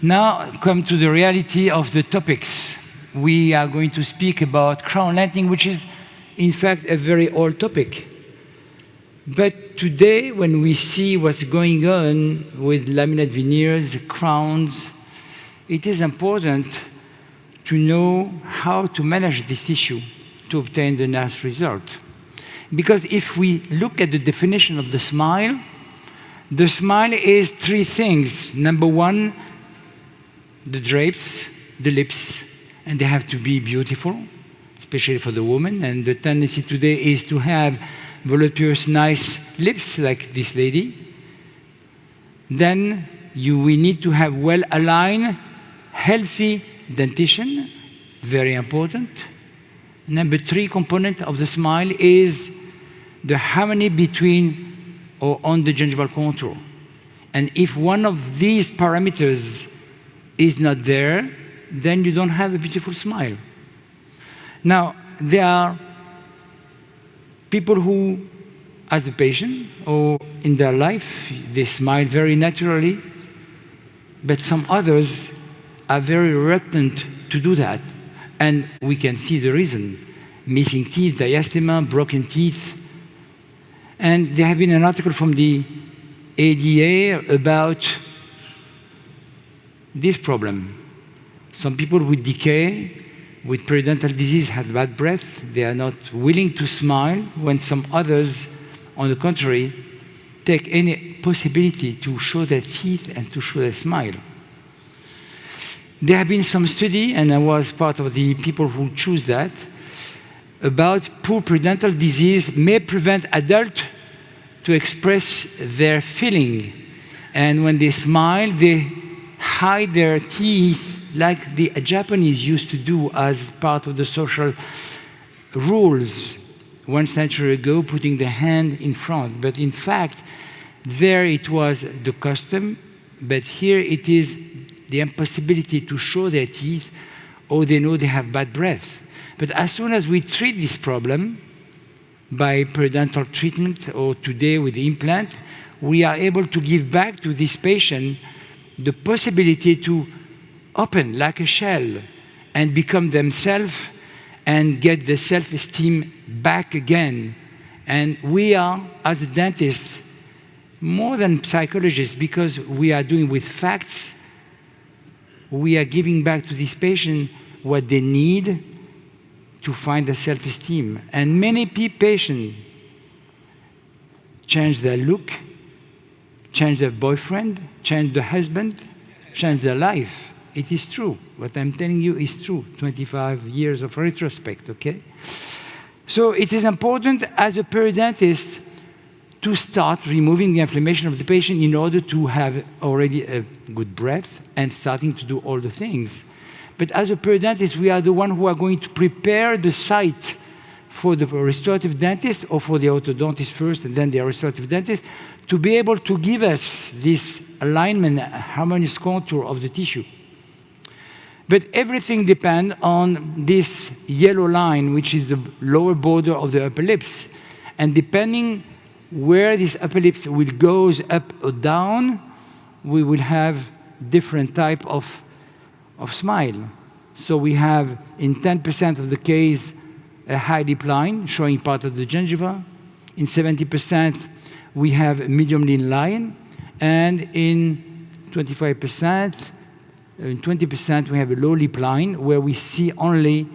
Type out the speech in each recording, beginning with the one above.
Now come to the reality of the topics. We are going to speak about crown lengthening, which is in fact a very old topic. But today, when we see what's going on with laminate veneers, crowns, it is important to know how to manage this issue to obtain the nice result. Because if we look at the definition of the smile is three things. Number one, the drapes, the lips, and they have to be beautiful, especially for the woman. And the tendency today is to have voluptuous, nice lips like this lady. Then we need to have well-aligned, healthy dentition, very important. Number three component of the smile is the harmony between or on the gingival contour. And if one of these parameters is not there, then you don't have a beautiful smile. Now, there are people who, as a patient or in their life, they smile very naturally, but some others are very reluctant to do that. And we can see the reason. Missing teeth, diastema, broken teeth. And there have been an article from the ADA about this problem. Some people with decay, with periodontal disease have bad breath. They are not willing to smile, when some others, on the contrary, take any possibility to show their teeth and to show their smile. There have been some study, and I was part of the people who choose that, about poor periodontal disease may prevent adults to express their feeling. And when they smile, they hide their teeth like the Japanese used to do as part of the social rules 1 century ago, putting the hand in front. But in fact, there it was the custom, but here it is the impossibility to show their teeth, or they know they have bad breath. But as soon as we treat this problem by periodontal treatment, or today with the implant, we are able to give back to this patient the possibility to open like a shell and become themselves and get the self-esteem back again. And we are, as a dentist, more than psychologists, because we are doing with facts, we are giving back to this patient what they need to find the self-esteem. And many patients change their look, change their boyfriend, change their husband, change their life. It is true. What I'm telling you is true. 25 years of retrospect, okay? So it is important as a periodontist to start removing the inflammation of the patient in order to have already a good breath and starting to do all the things. But as a periodontist, we are the one who are going to prepare the site for the restorative dentist, or for the orthodontist first and then the restorative dentist, to be able to give us this alignment, harmonious contour of the tissue. But everything depends on this yellow line, which is the lower border of the upper lips. And depending where this upper lips will goes up or down, we will have different type of smile. So we have, in 10% of the case, a high lip line showing part of the gingiva. In 70%, we have a medium lean line. And in 25%, in 20%, we have a low lip line where we see only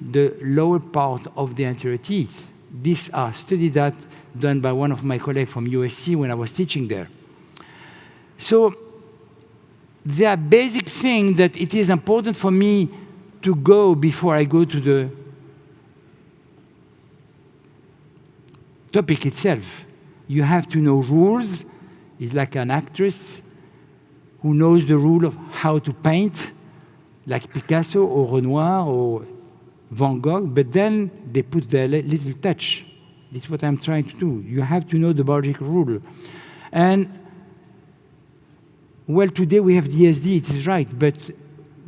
the lower part of the anterior teeth. These are studies that done by one of my colleagues from USC when I was teaching there. So there are basic things that it is important for me to go before I go to the topic itself. You have to know rules. It's like an actress who knows the rule of how to paint, like Picasso or Renoir or Van Gogh, but then they put their little touch. This is what I'm trying to do. You have to know the biological rule. And, well, today we have DSD, it is right, but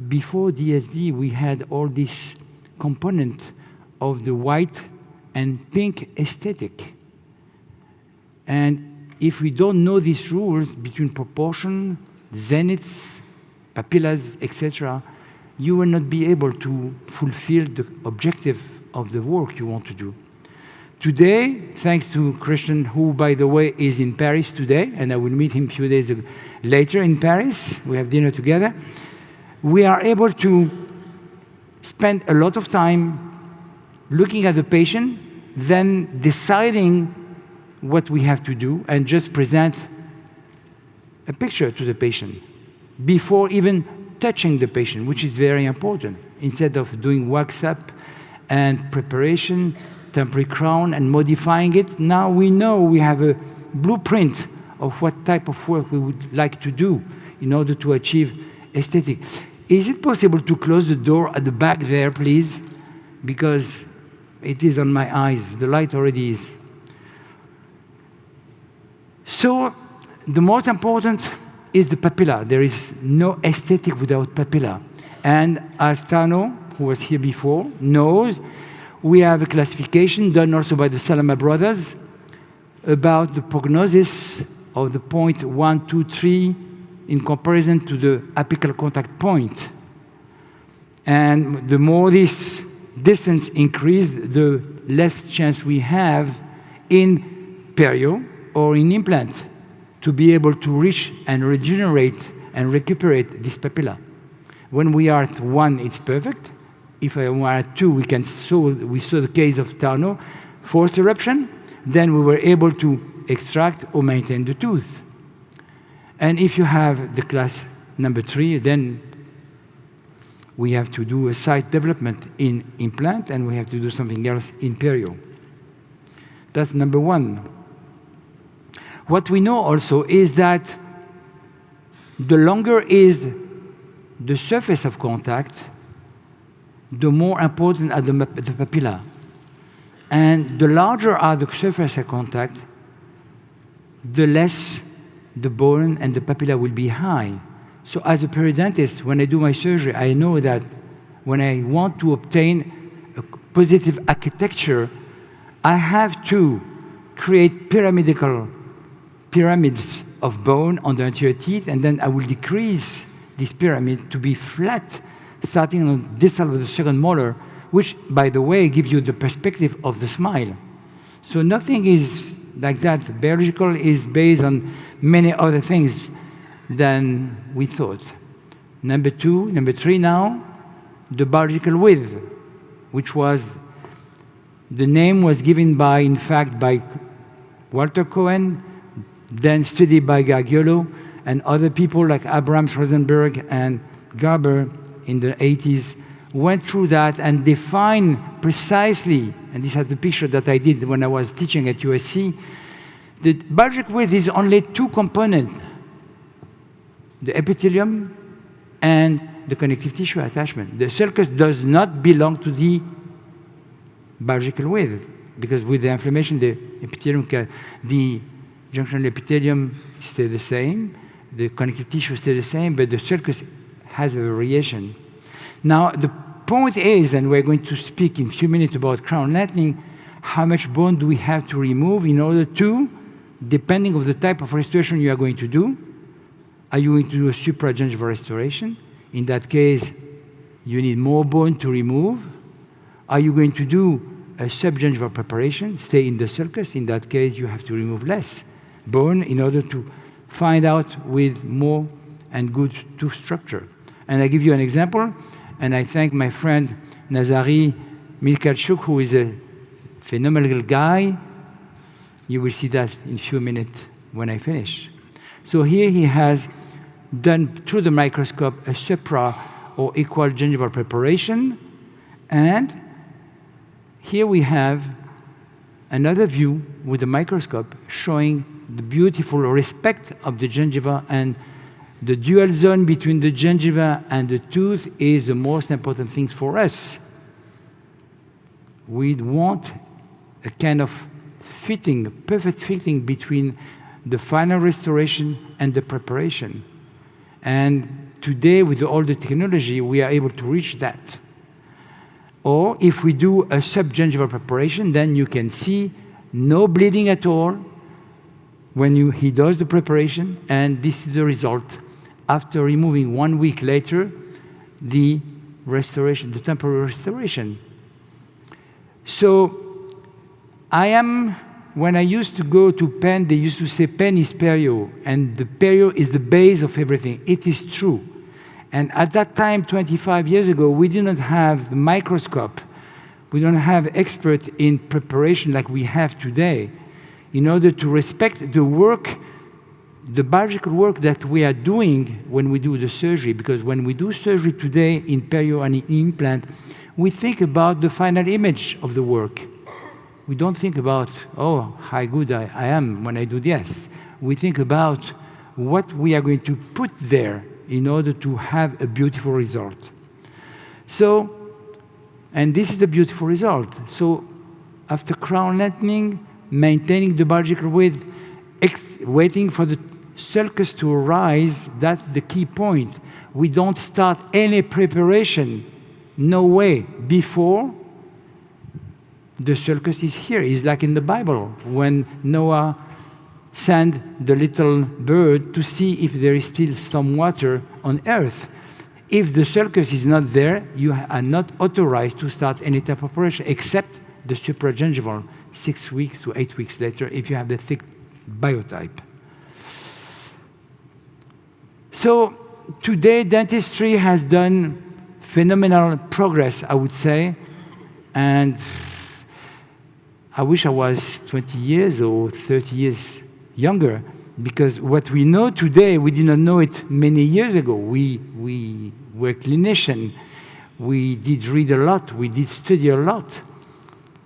before DSD, we had all this component of the white and pink aesthetic. And if we don't know these rules between proportion, zeniths, papillas, etc., you will not be able to fulfill the objective of the work you want to do. Today, thanks to Christian, who, by the way, is in Paris today, and I will meet him a few days later in Paris, we have dinner together, we are able to spend a lot of time looking at the patient, then deciding what we have to do, and just present a picture to the patient before even touching the patient, which is very important. Instead of doing wax up and preparation, temporary crown, and modifying it, now we know we have a blueprint of what type of work we would like to do in order to achieve aesthetic. Is it possible to close the door at the back there, please? Because it is on my eyes. The light already is. So the most important is the papilla. There is no aesthetic without papilla. And as Tano, who was here before, knows, we have a classification done also by the Salama brothers about the prognosis of the point 1, 2, 3 in comparison to the apical contact point. And the more this distance increases, the less chance we have in perio or in implant to be able to reach and regenerate and recuperate this papilla. When we are at 1, it's perfect. If we are at 2, we saw the case of Tano, forced eruption, then we were able to extract or maintain the tooth. And if you have the class number 3, then we have to do a site development in implant, and we have to do something else in perio. That's number 1. What we know also is that the longer is the surface of contact, the more important are the papilla. And the larger are the surface of contact, the less the bone and the papilla will be high. So as a periodontist, when I do my surgery, I know that when I want to obtain a positive architecture, I have to create pyramids of bone on the anterior teeth, and then I will decrease this pyramid to be flat, starting on the distal of the second molar, which, by the way, gives you the perspective of the smile. So nothing is like that. Biological is based on many other things than we thought. Number 3 now, the biological width, which was, the name was given by, in fact, by Walter Cohen, then studied by Gagiolo, and other people like Abrams, Rosenberg, and Garber in the 80s went through that and defined precisely, and this is the picture that I did when I was teaching at USC, the biological width is only 2 components, the epithelium and the connective tissue attachment. The sulcus does not belong to the biological width, because with the inflammation, the epithelium, the junctional epithelium stay the same, the connective tissue stay the same, but the sulcus has a variation. Now, the point is, and we're going to speak in a few minutes about crown lengthening, how much bone do we have to remove in order to, depending on the type of restoration you are going to do, are you going to do a supragingival restoration? In that case, you need more bone to remove. Are you going to do a subgingival preparation, stay in the sulcus? In that case, you have to remove less bone in order to find out with more and good tooth structure. And I give you an example, and I thank my friend Nazari Milkalchuk, who is a phenomenal guy. You will see that in a few minutes when I finish. So here he has done through the microscope a supra or equal gingival preparation, and here we have another view with the microscope showing the beautiful respect of the gingiva, and the dual zone between the gingiva and the tooth is the most important thing for us. We want a kind of fitting, perfect fitting between the final restoration and the preparation. And today, with all the technology, we are able to reach that. Or if we do a subgingival preparation, then you can see no bleeding at all when he does the preparation, and this is the result after removing 1 week later, the restoration, the temporary restoration. So when I used to go to pen, they used to say pen is perio, and the perio is the base of everything. It is true. And at that time, 25 years ago, we didn't have the microscope. We don't have experts in preparation like we have today, in order to respect the work, the biological work that we are doing when we do the surgery. Because when we do surgery today in perio and in implant, we think about the final image of the work. We don't think about, oh, how good I am when I do this. We think about what we are going to put there in order to have a beautiful result. So, and this is the beautiful result. So after crown lengthening, maintaining the biological width, waiting for the sulcus to arise, that's the key point. We don't start any preparation, no way, before the sulcus is here. It's like in the Bible, when Noah sent the little bird to see if there is still some water on earth. If the sulcus is not there, you are not authorized to start any type of operation, except the supragingival, 6 weeks to 8 weeks later, if you have the thick biotype. So today, dentistry has done phenomenal progress, I would say, and I wish I was 20 years or 30 years younger, because what we know today, we did not know it many years ago. We were clinicians. We did read a lot. We did study a lot.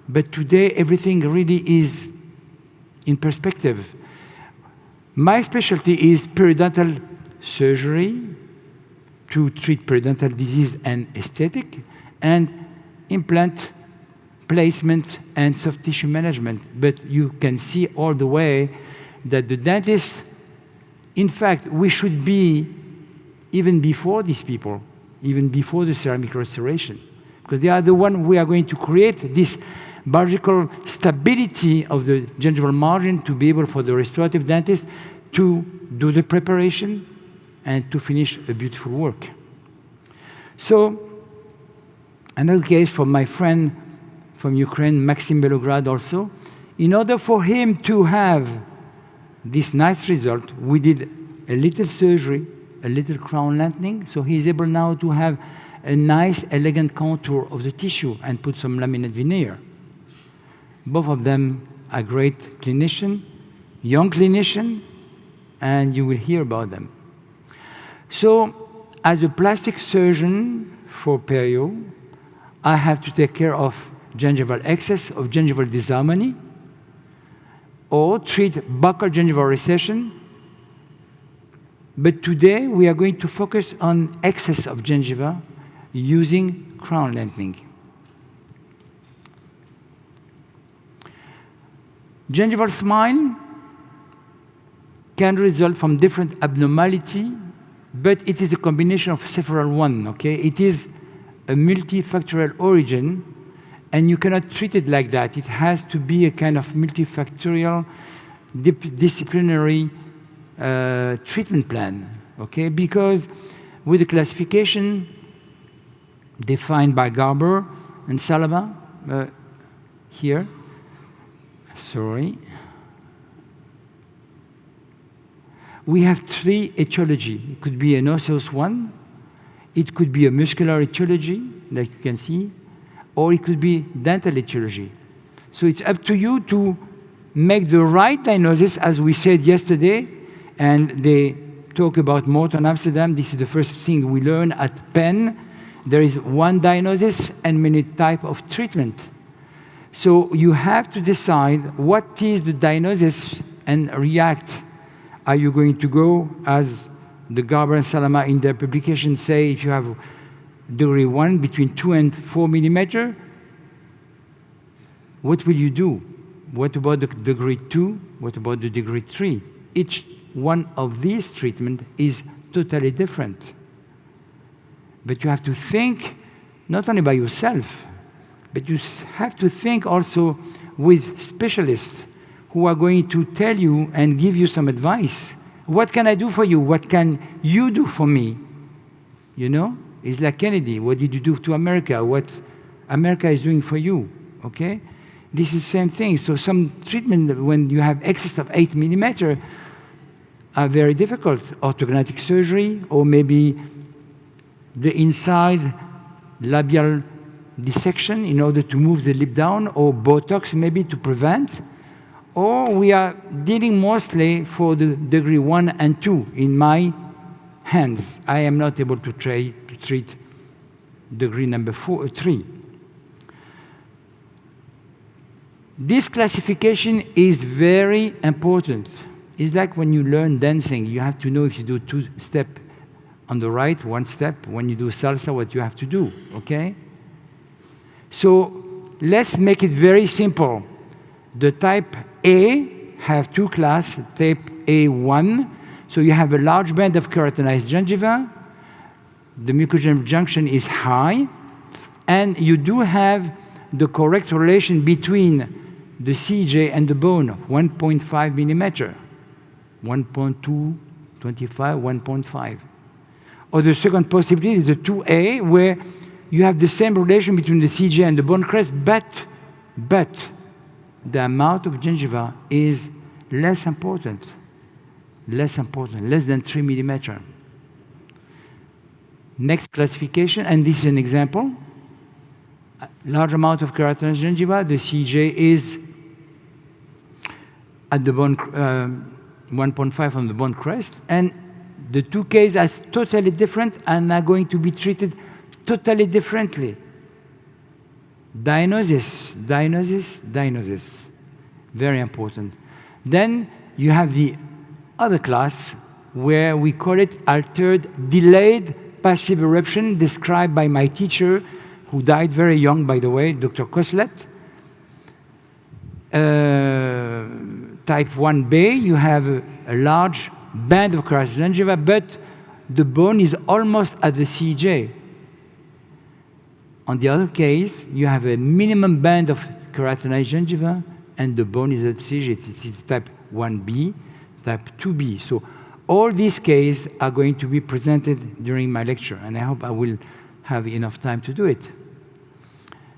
But today, everything really is in perspective. My specialty is periodontal surgery to treat periodontal disease and aesthetic, and implant placement and soft tissue management. But you can see all the way that the dentist, in fact, we should be even before these people, even before the ceramic restoration, because they are the one who are going to create this biological stability of the gingival margin to be able for the restorative dentist to do the preparation and to finish a beautiful work. So another case from my friend from Ukraine, Maxim Belograd also, in order for him to have this nice result, we did a little surgery, a little crown lengthening, so he's able now to have a nice, elegant contour of the tissue and put some laminate veneer. Both of them are great clinicians, young clinicians, and you will hear about them. So, as a plastic surgeon for perio, I have to take care of gingival excess, of gingival disharmony, or treat buccal gingival recession. But today, we are going to focus on excess of gingiva using crown lengthening. Gingival smile can result from different abnormality, but it is a combination of several ones, okay? It is a multifactorial origin, and you cannot treat it like that. It has to be a kind of multifactorial, disciplinary treatment plan, okay? Because with the classification defined by Garber and Salama here, sorry, we have three etiology. It could be an osseous one, it could be a muscular etiology, like you can see, or it could be dental etiology. So it's up to you to make the right diagnosis, as we said yesterday, and they talk about Morton Amsterdam. This is the first thing we learn at Penn. There is one diagnosis and many types of treatment. So you have to decide what is the diagnosis and react. Are you going to go, as the Garber and Salama in their publication say, if you have degree 1 between 2 and 4 millimeter, what will you do? What about the degree 2? What about the degree 3? Each one of these treatments is totally different. But you have to think not only by yourself, but you have to think also with specialists who are going to tell you and give you some advice What can I do for you? What can you do for me? You know? It's like Kennedy. What did you do to America? What America is doing for you? Okay? This is the same thing. So some treatment, when you have excess of 8 millimeter, are very difficult. Orthodontic surgery, or maybe the inside labial dissection in order to move the lip down, or Botox maybe to prevent. Or we are dealing mostly for the degree 1 and 2 in my hands. I am not able to treat degree number 3. This classification is very important. It's like when you learn dancing, you have to know if you do 2 steps on the right, 1 step. When you do salsa, what you have to do, okay? So let's make it very simple. The type A have 2 classes, type A1. So you have a large band of keratinized gingiva. The mucogingival junction is high. And you do have the correct relation between the CJ and the bone, 1.5 millimeter, 1.2, 25, 1.5. Or the second possibility is the 2A, where you have the same relation between the CJ and the bone crest, but the amount of gingiva is less important, less than 3 millimeter. Next classification, and this is an example. A large amount of keratinized gingiva, the CJ is at the bone, 1.5 on the bone crest, and the 2 cases are totally different and are going to be treated totally differently. Diagnosis. Very important. Then you have the other class where we call it altered delayed passive eruption, described by my teacher, who died very young, by the way, Dr. Koslet. Type 1B, you have a large band of keratinized gingiva, but the bone is almost at the CJ. On the other case, you have a minimum band of keratinized gingiva, and the bone is at the CJ. This is type 1B, type 2B. So all these cases are going to be presented during my lecture, and I hope I will have enough time to do it.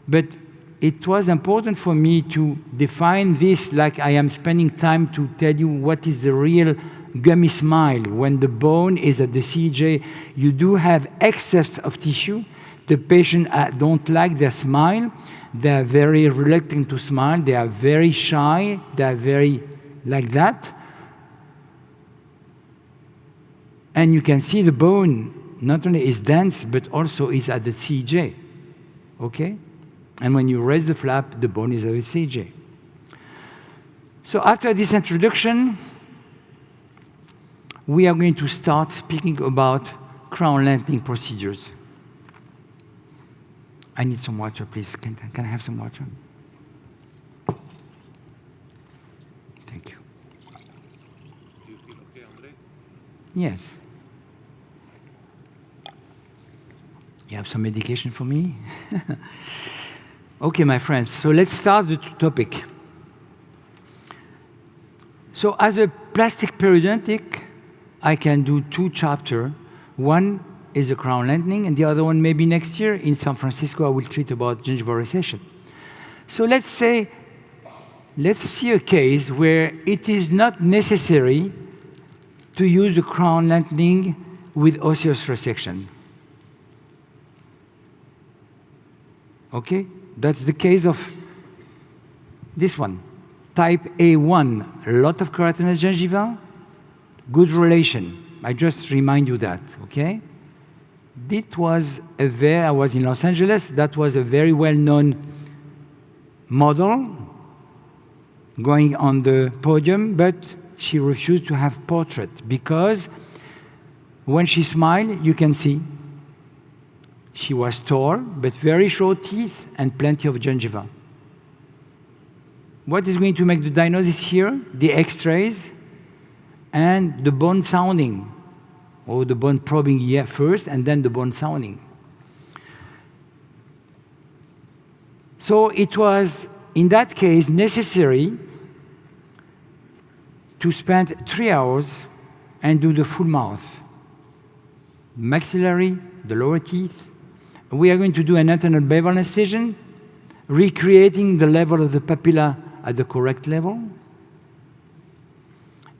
But it was important for me to define this, like I am spending time to tell you what is the real gummy smile. When the bone is at the CJ, you do have excess of tissue. The patient don't like their smile. They are very reluctant to smile. They are very shy. They are very like that. And you can see the bone not only is dense, but also is at the CJ, okay? And when you raise the flap, the bone is at the CJ. So after this introduction, we are going to start speaking about crown lengthening procedures. I need some water, please. Can I have some water? Thank you. Do you feel okay, Andre? Yes. You have some medication for me? Okay, my friends, so let's start the topic. So as a plastic periodontic, I can do 2 chapters. One is the crown lengthening, and the other one maybe next year in San Francisco I will treat about gingival recession. So let's see a case where it is not necessary to use the crown lengthening with osseous resection. Okay? That's the case of this one. Type A1, a lot of keratinized gingiva, good relation. I just remind you that, okay? I was in Los Angeles, that was a very well-known model going on the podium, but she refused to have portrait because when she smiled, you can see she was tall, but very short teeth and plenty of gingiva. What is going to make the diagnosis here? The X-rays and the bone sounding, or the bone probing here first, and then the bone sounding. So it was, in that case, necessary to spend 3 hours and do the full mouth. Maxillary, the lower teeth. We are going to do an internal bevel incision, recreating the level of the papilla at the correct level.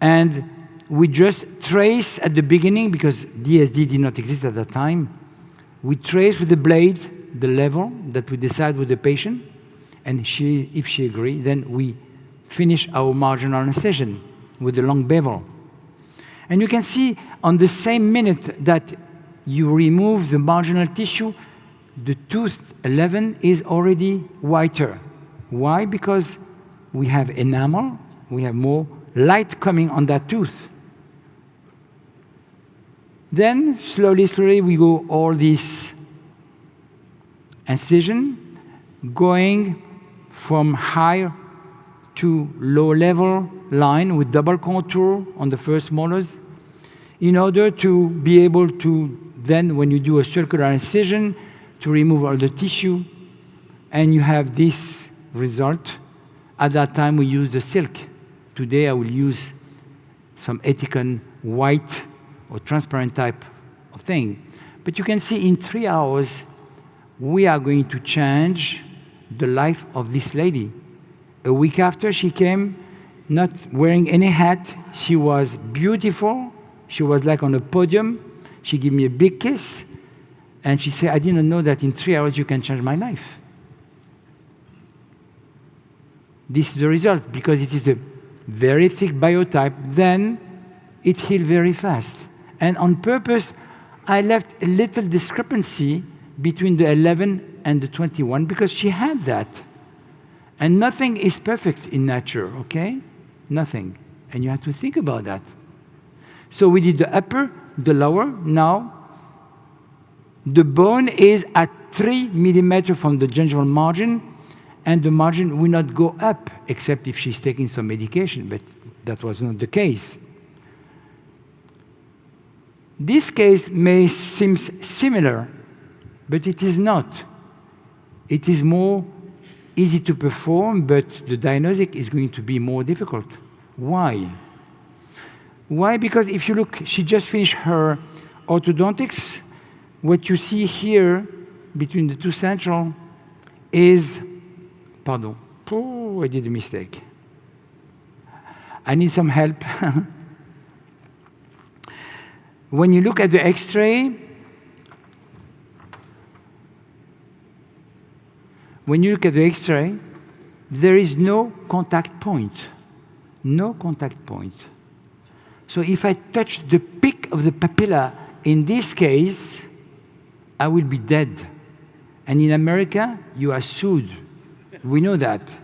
And we just trace at the beginning, because DSD did not exist at that time, we trace with the blade the level that we decide with the patient, and if she agrees, then we finish our marginal incision with the long bevel. And you can see on the same minute that you remove the marginal tissue, the tooth 11 is already whiter. Why? Because we have enamel, we have more light coming on that tooth. Then, slowly, we go all this incision, going from high to low level line with double contour on the first molars, in order to be able to then, when you do a circular incision, to remove all the tissue, and you have this result. At that time, we used the silk. Today, I will use some Ethicon white or transparent type of thing. But you can see in 3 hours, we are going to change the life of this lady. A week after, she came not wearing any hat. She was beautiful. She was like on a podium. She gave me a big kiss. And she said, I didn't know that in 3 hours you can change my life. This is the result, because it is a very thick biotype, then it healed very fast. And on purpose, I left a little discrepancy between the 11 and the 21, because she had that. And nothing is perfect in nature, okay? Nothing. And you have to think about that. So we did the upper, the lower. Now, the bone is at 3 millimeters from the gingival margin, and the margin will not go up, except if she's taking some medication, but that was not the case. This case may seem similar, but it is not. It is more easy to perform, but the diagnosis is going to be more difficult. Why? Why? Because if you look, she just finished her orthodontics. What you see here between the two central is, pardon, oh, I did a mistake. I need some help. When you look at the X-ray, there is no contact point. No contact point. So if I touch the peak of the papilla, in this case, I will be dead. And in America, you are sued. We know that.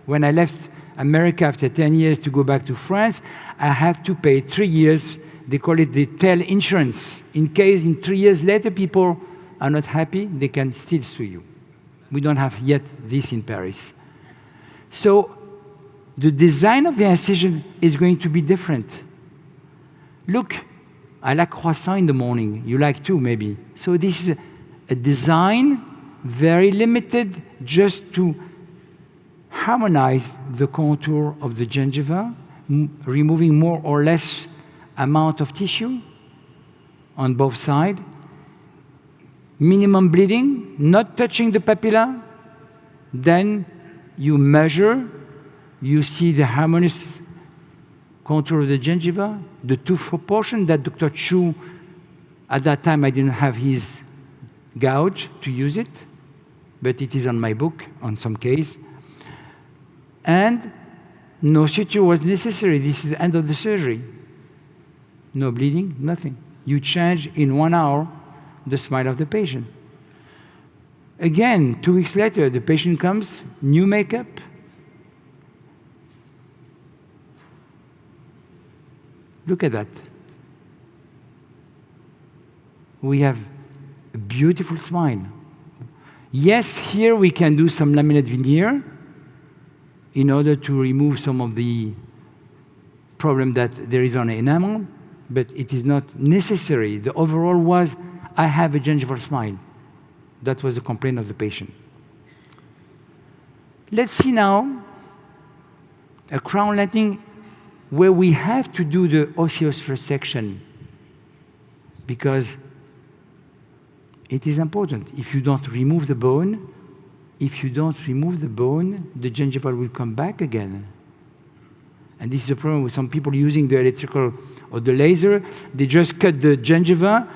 When I left America after 10 years to go back to France, I have to pay 3 years. They call it the tail insurance. In case in 3 years later people are not happy, they can still sue you. We don't have yet this in Paris. So the design of the incision is going to be different. Look, I like croissant in the morning. You like too, maybe. So this is a design, very limited, just to harmonize the contour of the gingiva, removing more or less amount of tissue on both sides. Minimum bleeding, not touching the papilla. Then you measure, you see the harmonious contour of the gingiva, the tooth proportion that Dr. Chu, at that time I didn't have his gouge to use it, but it is on my book on some case. And no suture was necessary. This is the end of the surgery. No bleeding, nothing. You change in 1 hour the smile of the patient. Again, 2 weeks later, the patient comes, new makeup. Look at that. We have a beautiful smile. Yes, here we can do some laminate veneer in order to remove some of the problem that there is on enamel, but it is not necessary. The overall was, I have a gingival smile. That was the complaint of the patient. Let's see now a crown lengthening where we have to do the osseous resection because it is important. If you don't remove the bone, the gingival will come back again. And this is a problem with some people using the electrical or the laser. They just cut the gingiva,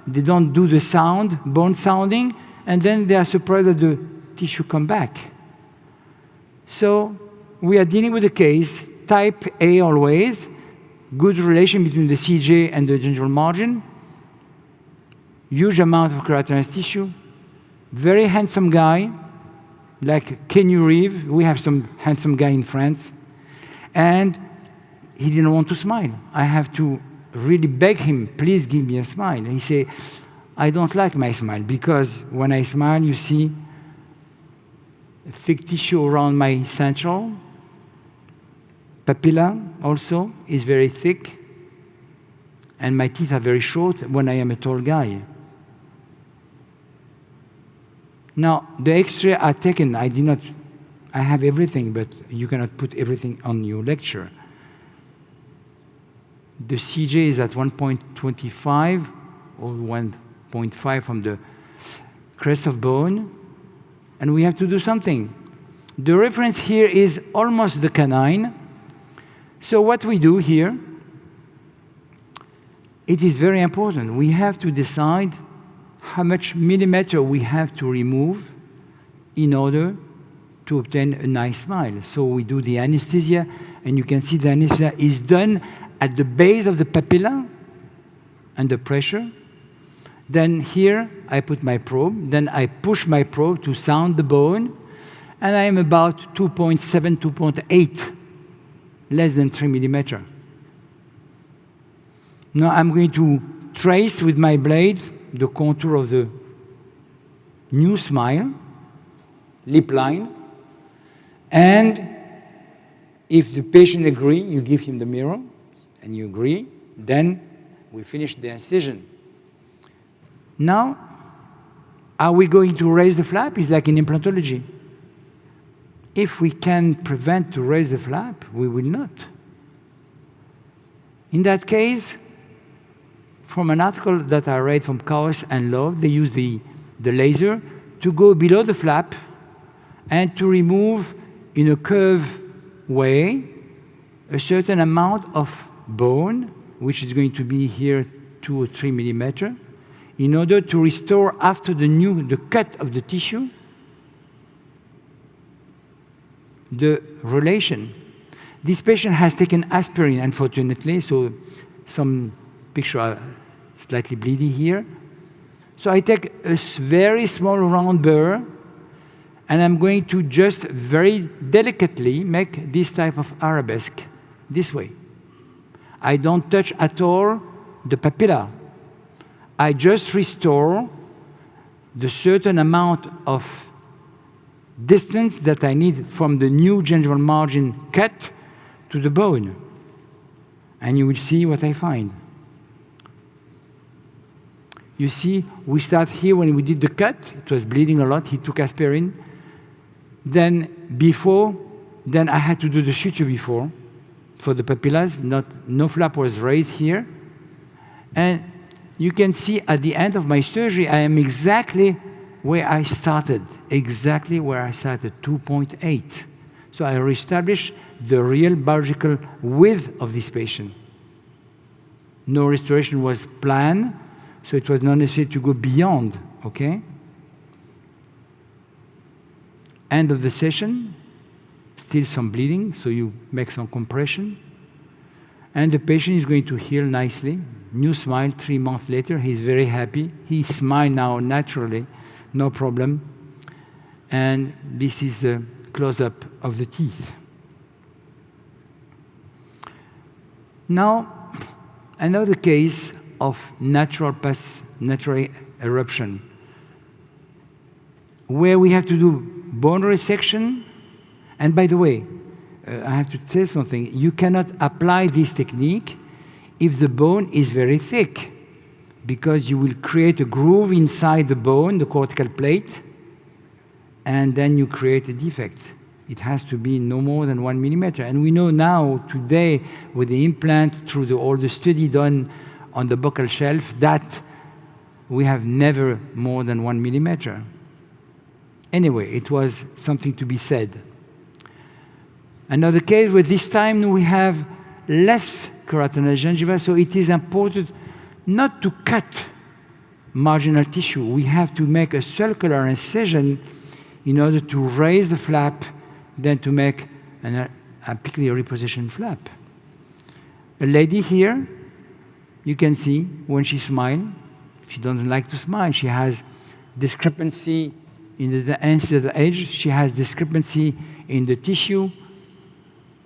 they don't do the sound, bone sounding, and then they are surprised that the tissue come back. So we are dealing with a case, type A always, good relation between the CJ and the gingival margin, huge amount of keratinized tissue, very handsome guy, like Kenny Reeves. We have some handsome guy in France. And he didn't want to smile. I have to really beg him, please give me a smile. And he said, I don't like my smile because when I smile, you see a thick tissue around my central. Papilla also is very thick. And my teeth are very short when I am a tall guy. Now, the X-ray are taken. I have everything, but you cannot put everything on your lecture. The CJ is at 1.25 or 1.5 from the crest of bone, and we have to do something. The reference here is almost the canine. So what we do here, it is very important. We have to decide how much millimeter we have to remove in order to obtain a nice smile. So we do the anesthesia, and you can see the anesthesia is done at the base of the papilla under pressure. Then here I put my probe, then I push my probe to sound the bone, and I am about 2.7, 2.8, less than 3 millimeter. Now I'm going to trace with my blade the contour of the new smile, lip line, and if the patient agrees, you give him the mirror, and you agree, then we finish the incision. Now, are we going to raise the flap? It's like in implantology. If we can prevent to raise the flap, we will not. In that case, from an article that I read from Chaos and Love, they use the laser to go below the flap and to remove in a curved way a certain amount of bone, which is going to be here 2 or 3 millimeter, in order to restore after the cut of the tissue the relation. This patient has taken aspirin, unfortunately, so some picture are slightly bleedy here. So I take a very small round burr, and I'm going to just very delicately make this type of arabesque this way. I don't touch at all the papilla. I just restore the certain amount of distance that I need from the new gingival margin cut to the bone. And you will see what I find. You see, we start here when we did the cut. It was bleeding a lot. He took aspirin. Then I had to do the suture before for the papillas. No flap was raised here. And you can see at the end of my surgery, I am exactly where I started, 2.8. So I reestablished the real biological width of this patient. No restoration was planned, so it was not necessary to go beyond, okay? End of the session, still some bleeding, so you make some compression. And the patient is going to heal nicely. New smile 3 months later, he's very happy. He smiles now naturally, no problem. And this is the close-up of the teeth. Now, another case of natural eruption, where we have to do bone resection. And by the way, I have to say something. You cannot apply this technique if the bone is very thick, because you will create a groove inside the bone, the cortical plate, and then you create a defect. It has to be no more than 1 millimeter. And we know now, today, with the implant, through all the study done on the buccal shelf, that we have never more than 1 millimeter. Anyway, it was something to be said. Another case where this time we have less keratinized gingiva, so it is important not to cut marginal tissue. We have to make a circular incision in order to raise the flap, then to make an apically repositioned flap. A lady here, you can see when she smiles, she doesn't like to smile. She has discrepancy in the anterior edge. She has discrepancy in the tissue.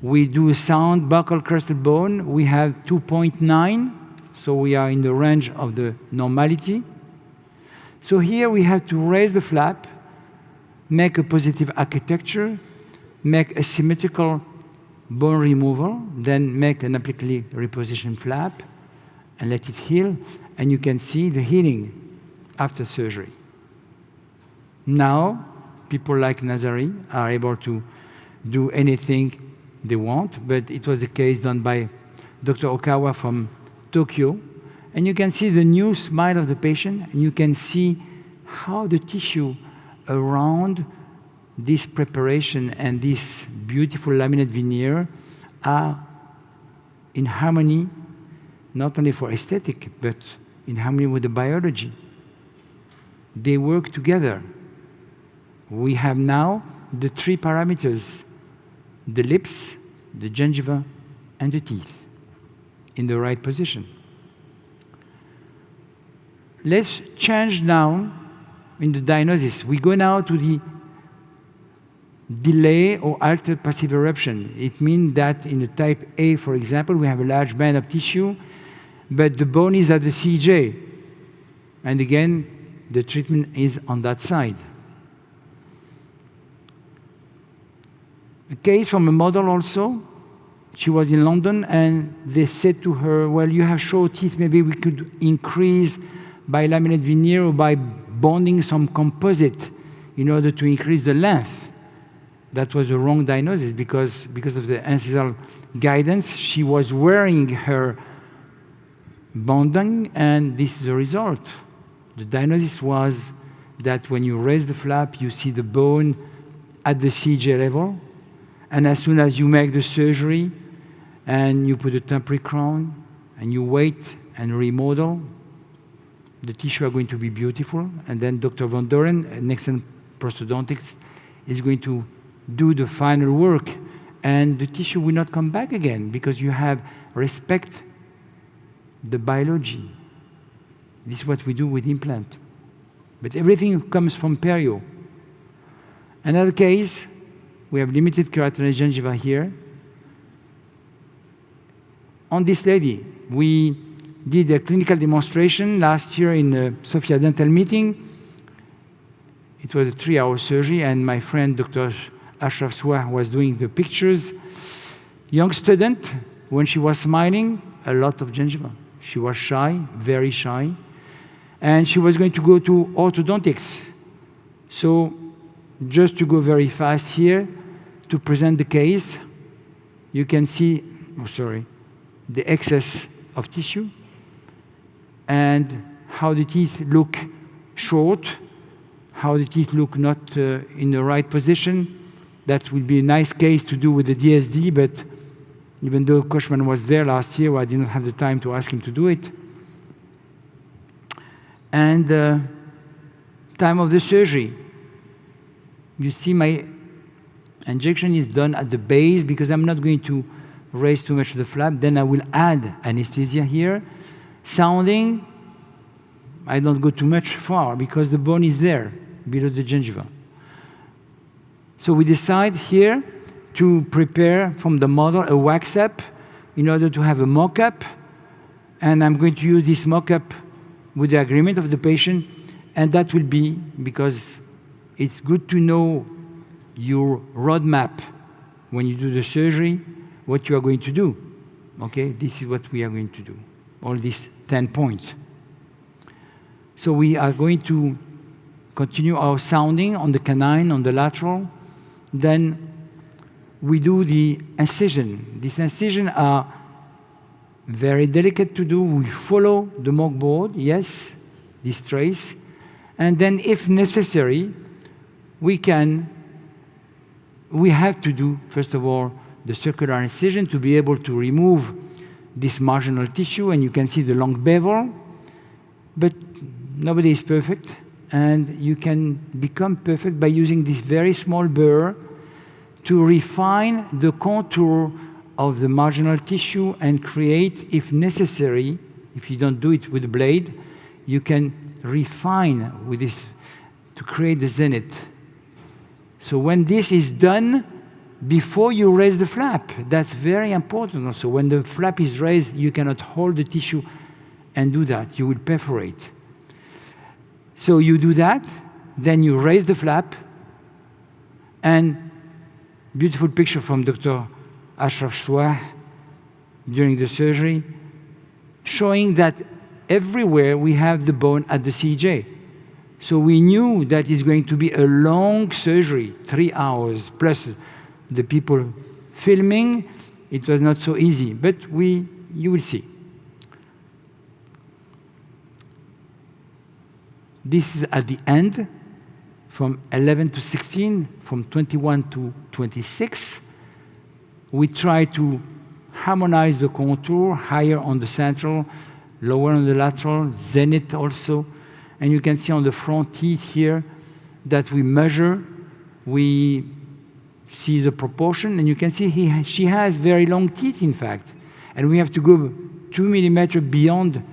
We do a sound buccal crested bone. We have 2.9, so we are in the range of the normality. So here we have to raise the flap, make a positive architecture, make a symmetrical bone removal, then make an apically repositioned flap, and let it heal. And you can see the healing after surgery. Now, people like Nazari are able to do anything they want, but it was a case done by Dr. Okawa from Tokyo. And you can see the new smile of the patient, and you can see how the tissue around this preparation and this beautiful laminate veneer are in harmony, not only for aesthetic, but in harmony with the biology. They work together. We have now the 3 parameters: the lips, the gingiva, and the teeth in the right position. Let's change now in the diagnosis. We go now to the delay or altered passive eruption. It means that in the type A, for example, we have a large band of tissue, but the bone is at the CJ. And again, the treatment is on that side. A case from a model also. She was in London, and they said to her, well, you have short teeth, maybe we could increase by laminate veneer or by bonding some composite in order to increase the length. That was the wrong diagnosis because of the ancestral guidance. She was wearing her bonding, and this is the result. The diagnosis was that when you raise the flap, you see the bone at the CJ level, and as soon as you make the surgery and you put a temporary crown and you wait and remodel, the tissue are going to be beautiful. And then Dr. Van Doren, an excellent prosthodontics, is going to do the final work, and the tissue will not come back again because you have respect the biology. This is what we do with implant. But everything comes from perio. Another case, we have limited keratinized gingiva here. On this lady, we did a clinical demonstration last year in a Sofia Dental meeting. It was a 3-hour surgery, and my friend Dr. Ashraf Swah was doing the pictures. Young student, when she was smiling, a lot of gingiva. She was shy, very shy, and she was going to go to orthodontics. So just to go very fast here, to present the case, you can see, the excess of tissue and how the teeth look short, how the teeth look not in the right position. That would be a nice case to do with the DSD, but even though Koshman was there last year, I did not have the time to ask him to do it. And time of the surgery. You see my injection is done at the base because I'm not going to raise too much of the flap. Then I will add anesthesia here. Sounding, I don't go too much far because the bone is there below the gingiva. So we decide here to prepare from the model a wax-up in order to have a mock-up. And I'm going to use this mock-up with the agreement of the patient. And that will be because it's good to know your roadmap when you do the surgery, what you are going to do. Okay, this is what we are going to do, all these 10 points. So we are going to continue our sounding on the canine, on the lateral. Then we do the incision. These incisions are very delicate to do. We follow the mock board, yes, this trace. And then if necessary, we have to do, first of all, the circular incision to be able to remove this marginal tissue, and you can see the long bevel. But nobody is perfect, and you can become perfect by using this very small burr to refine the contour of the marginal tissue and create, if necessary, if you don't do it with the blade, you can refine with this to create the zenith. So when this is done, before you raise the flap, that's very important also. When the flap is raised, you cannot hold the tissue and do that. You will perforate. So you do that, then you raise the flap, and beautiful picture from Dr. Ashraf Swah during the surgery, showing that everywhere we have the bone at the CJ. So we knew that it's going to be a long surgery, 3 hours, plus the people filming. It was not so easy, but you will see. This is at the end, from 11 to 16, from 21 to 26. We try to harmonize the contour, higher on the central, lower on the lateral, zenith also. And you can see on the front teeth here that we measure, we see the proportion, and you can see she has very long teeth, in fact. And we have to go 2 millimeters beyond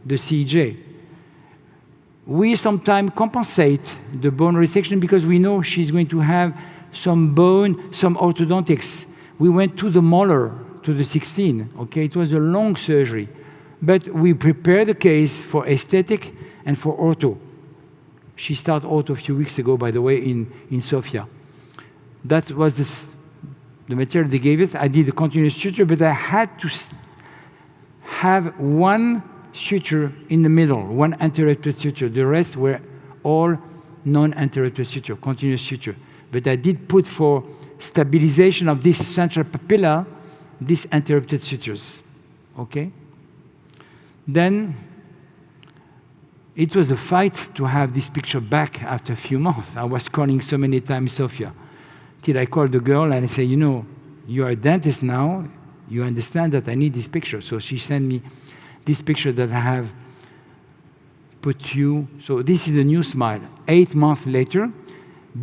the CJ. We sometimes compensate the bone resection because we know she's going to have some bone, some orthodontics. We went to the molar, to the 16, okay? It was a long surgery. But we prepared the case for aesthetic and for ortho. She started ortho a few weeks ago, by the way, in Sofia. That was the material they gave us. I did a continuous suture, but I had to have one suture in the middle, one interrupted suture. The rest were all non-interrupted suture, continuous suture. But I did put for stabilization of this central papilla, these interrupted sutures, okay? Then it was a fight to have this picture back after a few months. I was calling so many times Sofia, till I called the girl and I said, you know, you are a dentist now, you understand that I need this picture. So she sent me this picture that I have put you. So this is the new smile, 8 months later,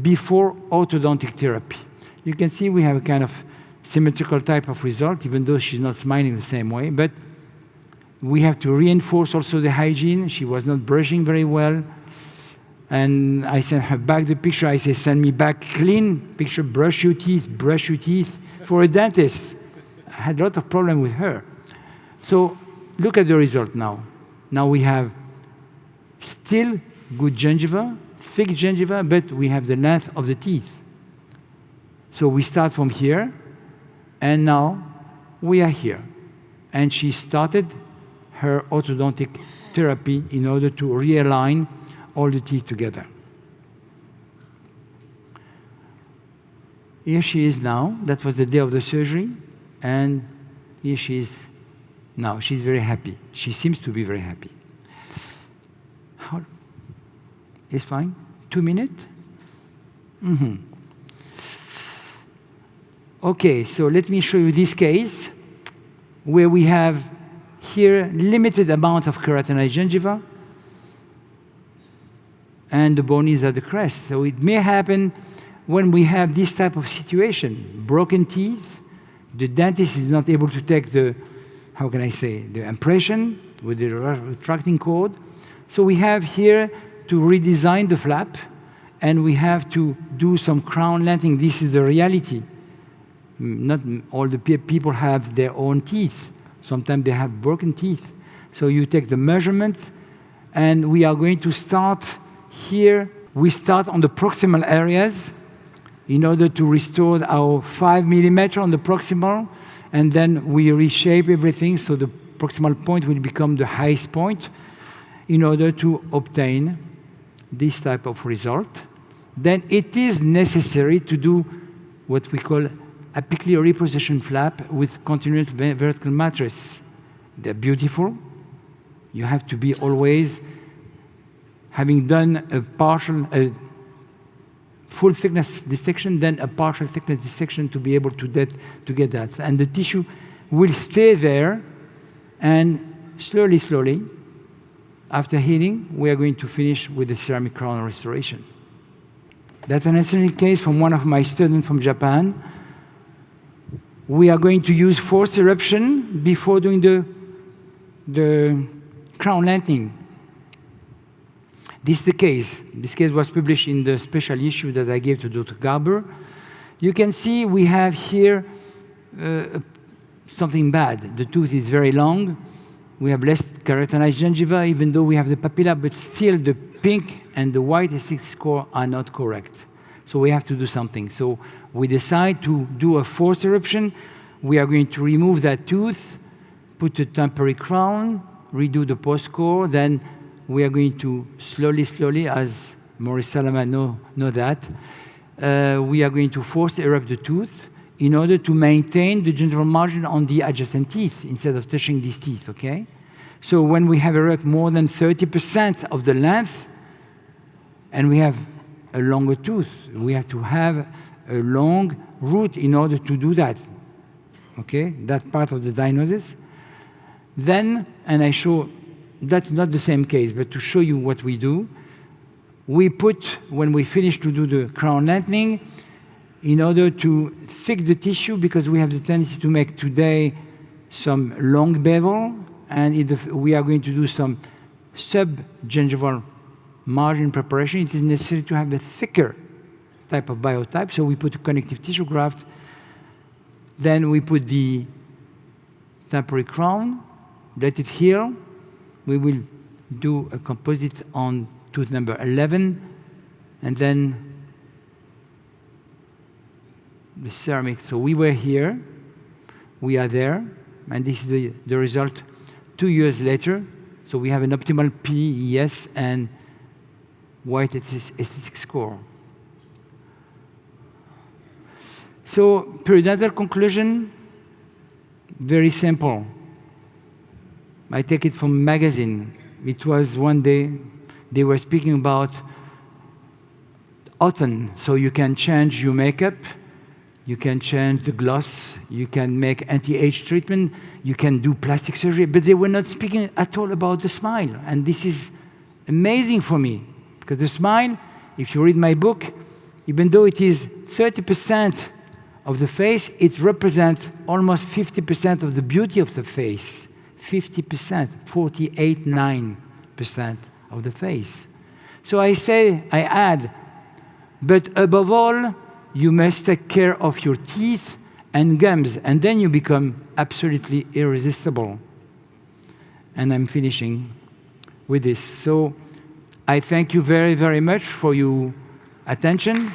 before orthodontic therapy. You can see we have a kind of symmetrical type of result, even though she's not smiling the same way. But we have to reinforce also the hygiene. She was not brushing very well. And I sent her back the picture. I say, send me back clean picture, brush your teeth for a dentist. I had a lot of problem with her. So look at the result now. Now we have still good gingiva, thick gingiva, but we have the length of the teeth. So we start from here, and now we are here. And she started her orthodontic therapy in order to realign all the teeth together. Here she is now. That was the day of the surgery. And here she is now. She's very happy. She seems to be very happy. It's fine? 2 minutes? Mm-hmm. Okay, so let me show you this case where we have here limited amount of keratinized gingiva and the bone is at the crest. So it may happen when we have this type of situation, broken teeth, the dentist is not able to take the, how can I say, the impression with the retracting cord. So we have here to redesign the flap, and we have to do some crown lengthening. This is the reality. Not all the people have their own teeth. Sometimes they have broken teeth. So you take the measurement, and we are going to start here. We start on the proximal areas in order to restore our 5 millimeter on the proximal, and then we reshape everything so the proximal point will become the highest point in order to obtain this type of result. Then it is necessary to do what we call apically repositioned flap with continuous vertical mattress. They're beautiful. You have to be always having done a full thickness dissection, then a partial thickness dissection to be able to get that. And the tissue will stay there, and slowly, after healing, we are going to finish with the ceramic crown restoration. That's an excellent case from one of my students from Japan. We are going to use forced eruption before doing the crown lengthening. This is the case. This case was published in the special issue that I gave to Dr. Garber. You can see we have here something bad. The tooth is very long. We have less keratinized gingiva, even though we have the papilla, but still the pink and the white aesthetic score are not correct. So we have to do something. So we decide to do a forced eruption. We are going to remove that tooth, put a temporary crown, redo the post-core, then we are going to slowly, as Maurice Salaman know that, we are going to force erupt the tooth in order to maintain the gingival margin on the adjacent teeth instead of touching these teeth, okay? So when we have erupt more than 30% of the length, and we have a longer tooth, we have to have a long root in order to do that, okay? That part of the diagnosis. Then, and I show, that's not the same case, but to show you what we do, we put, when we finish to do the crown lengthening, in order to fix the tissue, because we have the tendency to make today some long bevel, and we are going to do some sub-gingival margin preparation, it is necessary to have a thicker type of biotype, so we put a connective tissue graft, then we put the temporary crown, let it heal. We will do a composite on tooth number 11, and then the ceramic. So we were here, we are there, and this is the result 2 years later. So we have an optimal PES and white aesthetic score. So periodontal conclusion, very simple. I take it from magazine. It was one day, they were speaking about autumn, so you can change your makeup, you can change the gloss, you can make anti-age treatment, you can do plastic surgery, but they were not speaking at all about the smile. And this is amazing for me, because the smile, if you read my book, even though it is 30% of the face, it represents almost 50% of the beauty of the face. 50%, 48.9% of the face. So I add, but above all, you must take care of your teeth and gums, and then you become absolutely irresistible. And I'm finishing with this. So I thank you very, very much for your attention.